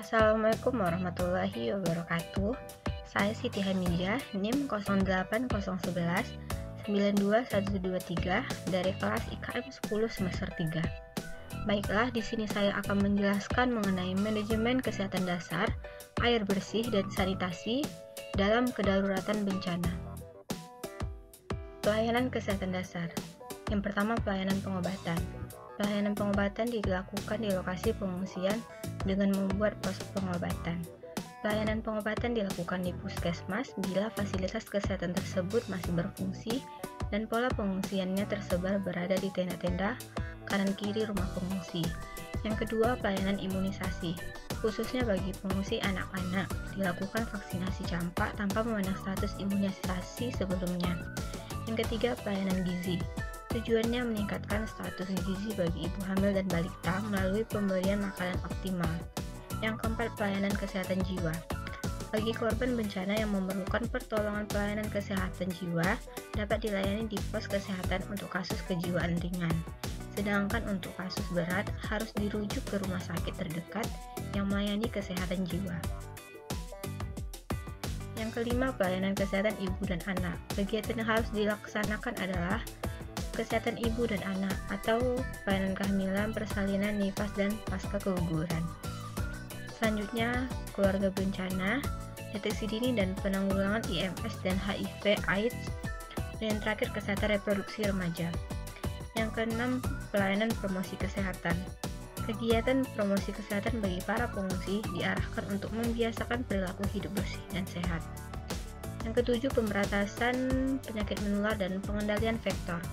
Assalamualaikum warahmatullahi wabarakatuh. Saya Siti Hamidah, NIM 0801192123 dari kelas IKM 10 semester 3. Baiklah, di sini saya akan menjelaskan mengenai manajemen kesehatan dasar, air bersih dan sanitasi dalam kedaruratan bencana. Pelayanan kesehatan dasar. Yang pertama, pelayanan pengobatan. Pelayanan pengobatan dilakukan di lokasi pengungsian dengan membuat pos pengobatan. Pelayanan pengobatan dilakukan di puskesmas bila fasilitas kesehatan tersebut masih berfungsi dan pola pengungsiannya tersebar berada di tenda-tenda kanan kiri rumah pengungsi. Yang kedua, pelayanan imunisasi. Khususnya bagi pengungsi anak-anak, dilakukan vaksinasi campak tanpa memandang status imunisasi sebelumnya. Yang ketiga, pelayanan gizi. Tujuannya meningkatkan status gizi bagi ibu hamil dan balita melalui pemberian makanan optimal. Yang keempat, pelayanan kesehatan jiwa. Bagi korban bencana yang memerlukan pertolongan pelayanan kesehatan jiwa, dapat dilayani di pos kesehatan untuk kasus kejiwaan ringan. Sedangkan untuk kasus berat, harus dirujuk ke rumah sakit terdekat yang melayani kesehatan jiwa. Yang kelima, pelayanan kesehatan ibu dan anak. Kegiatan yang harus dilaksanakan adalah kesehatan ibu dan anak atau pelayanan kehamilan, persalinan, nifas, dan pasca keguguran. Selanjutnya, keluarga bencana, deteksi dini dan penanggulangan IMS dan HIV/AIDS, dan yang terakhir kesehatan reproduksi remaja. Yang keenam, pelayanan promosi kesehatan. Kegiatan promosi kesehatan bagi para pengungsi diarahkan untuk membiasakan perilaku hidup bersih dan sehat. Yang ketujuh, pemberantasan penyakit menular dan pengendalian vektor.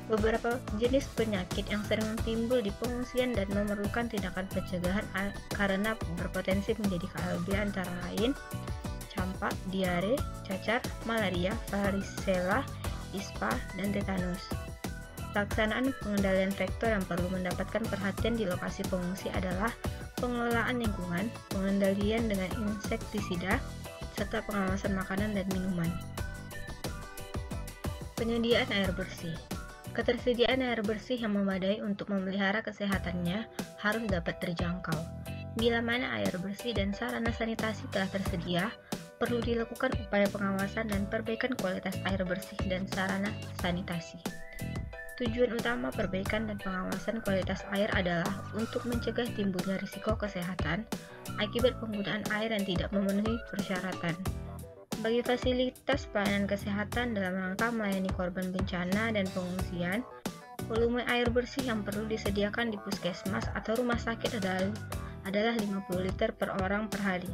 Beberapa jenis penyakit yang sering timbul di pengungsian dan memerlukan tindakan pencegahan karena berpotensi menjadi KLB antara lain campak, diare, cacar, malaria, varicella, ispa, dan tetanus. Pelaksanaan pengendalian vektor yang perlu mendapatkan perhatian di lokasi pengungsi adalah pengelolaan lingkungan, pengendalian dengan insektisida, serta pengawasan makanan dan minuman. Penyediaan air bersih. Ketersediaan air bersih yang memadai untuk memelihara kesehatannya harus dapat terjangkau. Bila mana air bersih dan sarana sanitasi telah tersedia, perlu dilakukan upaya pengawasan dan perbaikan kualitas air bersih dan sarana sanitasi. Tujuan utama perbaikan dan pengawasan kualitas air adalah untuk mencegah timbulnya risiko kesehatan akibat penggunaan air yang tidak memenuhi persyaratan. Bagi fasilitas pelayanan kesehatan dalam rangka melayani korban bencana dan pengungsian, volume air bersih yang perlu disediakan di puskesmas atau rumah sakit adalah 50 liter per orang per hari.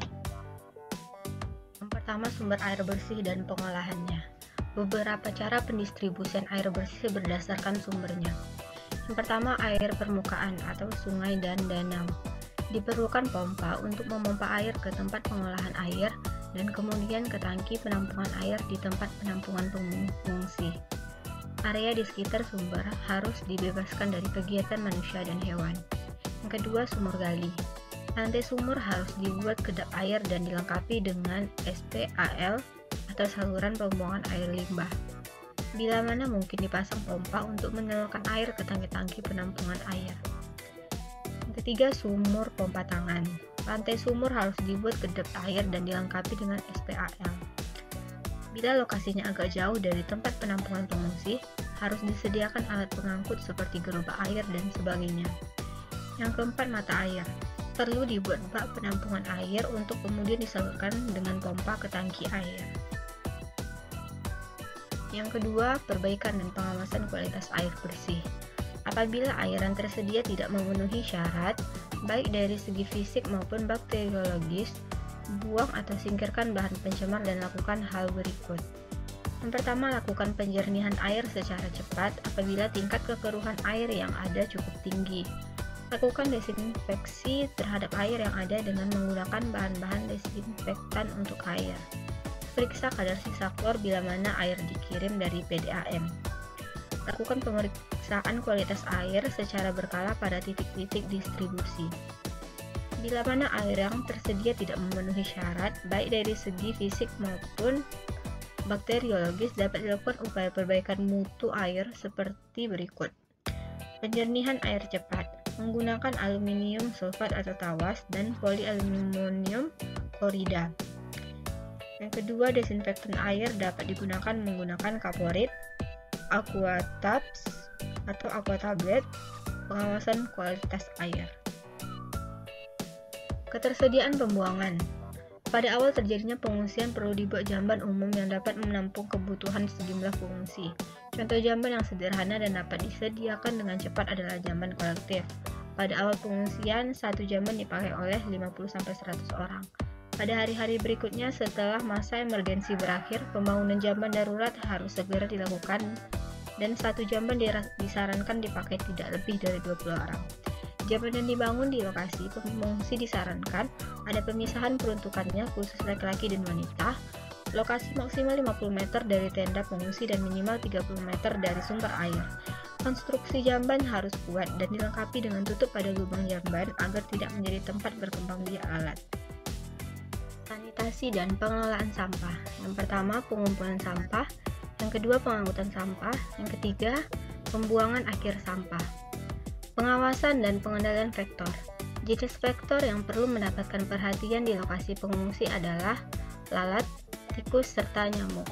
Yang pertama, sumber air bersih dan pengolahannya. Beberapa cara pendistribusian air bersih berdasarkan sumbernya. Yang pertama, air permukaan atau sungai dan danau. Diperlukan pompa untuk memompa air ke tempat pengolahan air dan kemudian ke tangki penampungan air di tempat penampungan pengungsi. Area di sekitar sumber harus dibebaskan dari kegiatan manusia dan hewan. Yang kedua, sumur gali. Lantai sumur harus dibuat kedap air dan dilengkapi dengan SPAL atau saluran pembuangan air limbah. Bila mana mungkin dipasang pompa untuk menyalurkan air ke tangki-tangki penampungan air. Yang ketiga, sumur pompa tangan. Lantai sumur harus dibuat kedap air dan dilengkapi dengan SPAL. Bila lokasinya agak jauh dari tempat penampungan pengungsi, harus disediakan alat pengangkut seperti gerobak air dan sebagainya. Yang keempat, mata air. Perlu dibuat bak penampungan air untuk kemudian disalurkan dengan pompa ke tangki air. Yang kedua, perbaikan dan pengawasan kualitas air bersih. Apabila air yang tersedia tidak memenuhi syarat, baik dari segi fisik maupun bakteriologis, buang atau singkirkan bahan pencemar dan lakukan hal berikut. Yang pertama, lakukan penjernihan air secara cepat apabila tingkat kekeruhan air yang ada cukup tinggi. Lakukan desinfeksi terhadap air yang ada dengan menggunakan bahan-bahan desinfektan untuk air. Periksa kadar sisa klor bila mana air dikirim dari PDAM. Lakukan pemeriksaan kualitas air secara berkala pada titik-titik distribusi. Bila mana air yang tersedia tidak memenuhi syarat, baik dari segi fisik maupun bakteriologis, dapat dilakukan upaya perbaikan mutu air seperti berikut. Penjernihan air cepat. menggunakan aluminium sulfat atau tawas dan polialuminium klorida. Yang kedua, desinfektan air dapat digunakan menggunakan kaporit, aquatabs atau aquatablet, pengawasan kualitas air. Ketersediaan pembuangan. Pada awal terjadinya pengungsian perlu dibuat jamban umum yang dapat menampung kebutuhan sejumlah pengungsi. Contoh jamban yang sederhana dan dapat disediakan dengan cepat adalah jamban kolektif. Pada awal pengungsian, satu jamban dipakai oleh 50-100 orang. Pada hari-hari berikutnya setelah masa emergensi berakhir, pembangunan jamban darurat harus segera dilakukan dan satu jamban disarankan dipakai tidak lebih dari 20 orang. Jamban yang dibangun di lokasi pengungsi disarankan ada pemisahan peruntukannya khusus laki-laki dan wanita, lokasi maksimal 50 meter dari tenda pengungsi dan minimal 30 meter dari sumber air. Konstruksi jamban harus kuat dan dilengkapi dengan tutup pada lubang jamban agar tidak menjadi tempat berkembang biak lalat. Sanitasi dan pengelolaan sampah. Yang pertama, pengumpulan sampah. Yang kedua, pengangkutan sampah. Yang ketiga, pembuangan akhir sampah. Pengawasan dan pengendalian vektor. Jenis vektor yang perlu mendapatkan perhatian di lokasi pengungsi adalah lalat, tikus, serta nyamuk.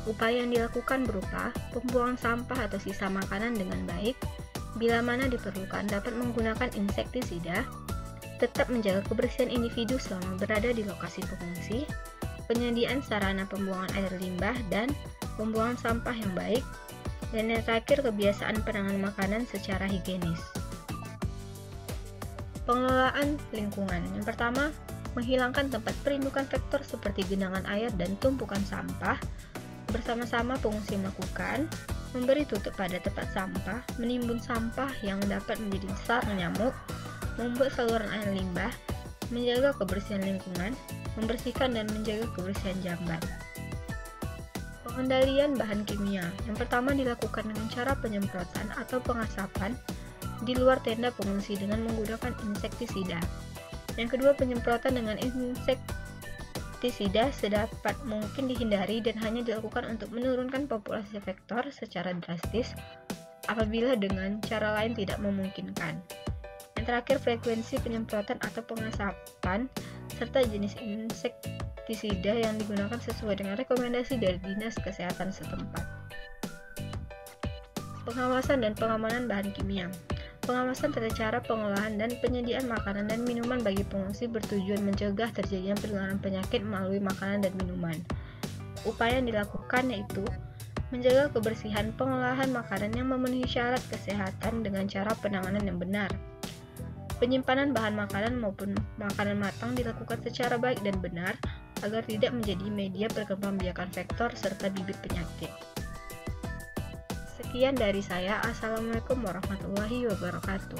Upaya yang dilakukan berupa pembuangan sampah atau sisa makanan dengan baik, bila mana diperlukan dapat menggunakan insektisida, tetap menjaga kebersihan individu selama berada di lokasi pengungsi, penyediaan sarana pembuangan air limbah dan pembuangan sampah yang baik, dan yang terakhir kebiasaan penanganan makanan secara higienis. Pengelolaan lingkungan. Yang pertama, menghilangkan tempat perindukan vektor seperti genangan air dan tumpukan sampah. Bersama-sama pengungsi melakukan memberi tutup pada tempat sampah, menimbun sampah yang dapat menjadi sarang nyamuk, membuat saluran air limbah, menjaga kebersihan lingkungan, membersihkan dan menjaga kebersihan jamban. Pengendalian bahan kimia. Yang pertama dilakukan dengan cara penyemprotan atau pengasapan di luar tenda pengungsi dengan menggunakan insektisida. Yang kedua, penyemprotan dengan insektisida sedapat mungkin dihindari dan hanya dilakukan untuk menurunkan populasi vektor secara drastis apabila dengan cara lain tidak memungkinkan. Yang terakhir, frekuensi penyemprotan atau pengasapan serta jenis insektisida yang digunakan sesuai dengan rekomendasi dari Dinas Kesehatan setempat. Pengawasan dan pengamanan bahan kimia. Pengawasan tata cara pengolahan dan penyediaan makanan dan minuman bagi pengungsi bertujuan mencegah terjadinya penularan penyakit melalui makanan dan minuman. Upaya yang dilakukan yaitu menjaga kebersihan pengolahan makanan yang memenuhi syarat kesehatan dengan cara penanganan yang benar. Penyimpanan bahan makanan maupun makanan matang dilakukan secara baik dan benar agar tidak menjadi media perkembangbiakan vektor serta bibit penyakit. Sekian dari saya. Assalamualaikum warahmatullahi wabarakatuh.